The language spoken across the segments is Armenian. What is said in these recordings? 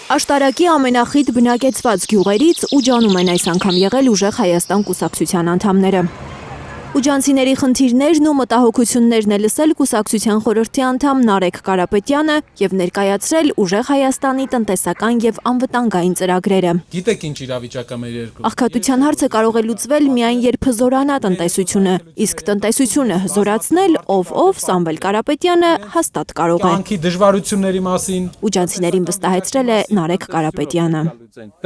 Աշտարակի ամենախիտ բնակեցված գյուղերից Ուջանում են այս անգամ եղել Ուժեղ Հայաստան կուսակցության անդամները։ Ուջանցիների խնդիրներն ու մտահոգություններն է լսել կուսակցության խորհրդի անդամ Նարեկ Կարապետյանը եւ ներկայացրել Ուժեղ Հայաստանի տնտեսական եւ անվտանգային ծրագրերը։ Գիտեք ինչ իրավիճակ է մեր երկրում։ Աղքատության հարցը կարող է լուծվել միայն երբ հզորանա տնտեսությունը, իսկ տնտեսությունը հզորացնել ով Սամվել Կարապետյանը հաստատ կարող է։ Կյանքի դժվարությունների մասին Ուջանցիներին վստահեցրել է Նարեկ Կարապետյանը։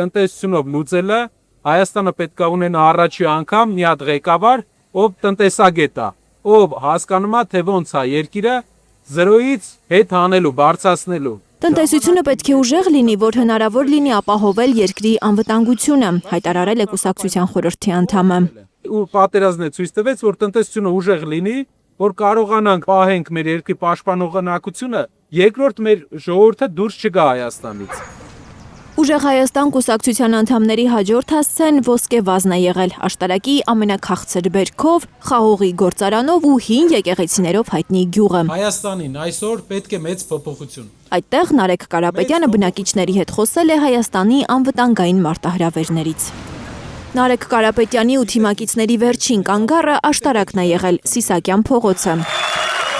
Տնտեսությունով լուծելը Հայաստանը պետք է ունենա առաջի անգամ մի հատ ղեկավար, ով տնտեսագետ է, ով հասկանում է, թե ոնց է երկիրը զրոյից հետ հանելու, բարձրացնելու։ Տնտեսությունը պետք է ուժեղ լինի, որ հնարավոր լինի ապահովել երկրի անվտանգությունը, հայտարարել է կուսակցության խորհրդի անդամը։ Ու պատերազմն է ցույց տվեց, որ տնտեսությունը ուժեղ լինի, որ կարողանանք պահենք մեր երկրի պաշտպանողնակությունը, երկրորդ մեր ժողովուրդը դուրս չգա Հայաստանից։ Ուժեղ Հայաստան կուսակցության անդամների հաջորդ հասցեն ոսկե վազն է եղել Աշտարակի ամենաքաղցր բերքով, խաղողի գործարանով ու հին եկեղեցիներով հայտնի գյուղը։ Հայաստանին այսօր պետք է մեծ փոփոխություն։ Այդտեղ Նարեկ Կարապետյանը բնակիչների հետ խոսել է Հայաստանի անվտանգային մարտահրավերներից։ Նարեկ Կարապետյանի ու թիմակիցների վերջին կանգառը Աշտարակն է եղել Սիսակյան փողոցը,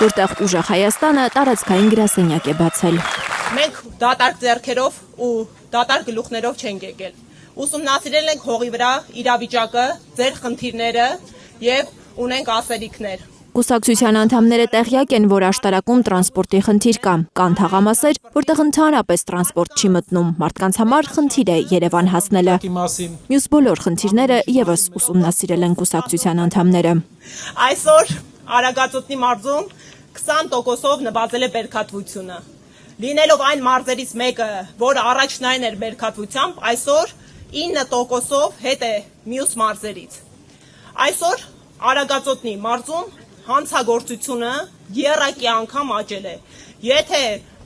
որտեղ Ուժեղ Հայաստանը տարածքային գրասենյակ է բացել։ Մենք դատարկ ձեռքերով ու դատարկ գլուխներով չենք եկել։ Ուսումնասիրել ենք հողի վրա իրավիճակը, ձեր խնդիրները եւ ունենք ասելիքներ։ Կուսակցության անդամները տեղյակ են, որ Աշտարակում տրանսպորտի խնդիր կա։ Կան թաղամասեր, որտեղ ընդհանրապես տրանսպորտ չի մտնում։ Մարդկանց համար խնդիր է Երևան հասնելը։ Մյուս բոլոր խնդիրները եւս ուսումնասիրել են կուսակցության անդամները։ Այսօր Արագածոտնի մարզում 20%-ով նվազել է բերքատվությունը։ Լինելով այն մարզերից մեկը, որը առաջնային էր բերքատվությամբ, այսօր 9%-ով հետ է մյուս մարզերից։ Այսօր Արագածոտնի մարզում հանցագործությունը եռակի անգամ աճել է։ Եթե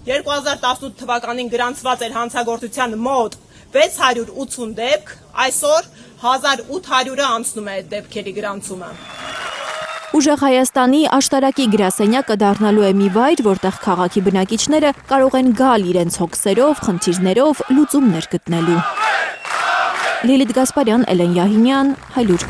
2018 թվականին գրանցված էր հանցագործության մոտ 680 դեպք, այսօր 1800-ը անցնում է այդ դեպքերի գրանցումը։ Ուժեղ Հայաստանի Աշտարակի գրասենյակը դառնալու է մի վայր, որտեղ քաղաքի բնակիչները կարող են գալ իրենց հոգսերով, խնդիրներով լուծումներ գտնելու։ Լիլիթ Գասպարյան, Էլեն Յահիմյան, Հայլուր։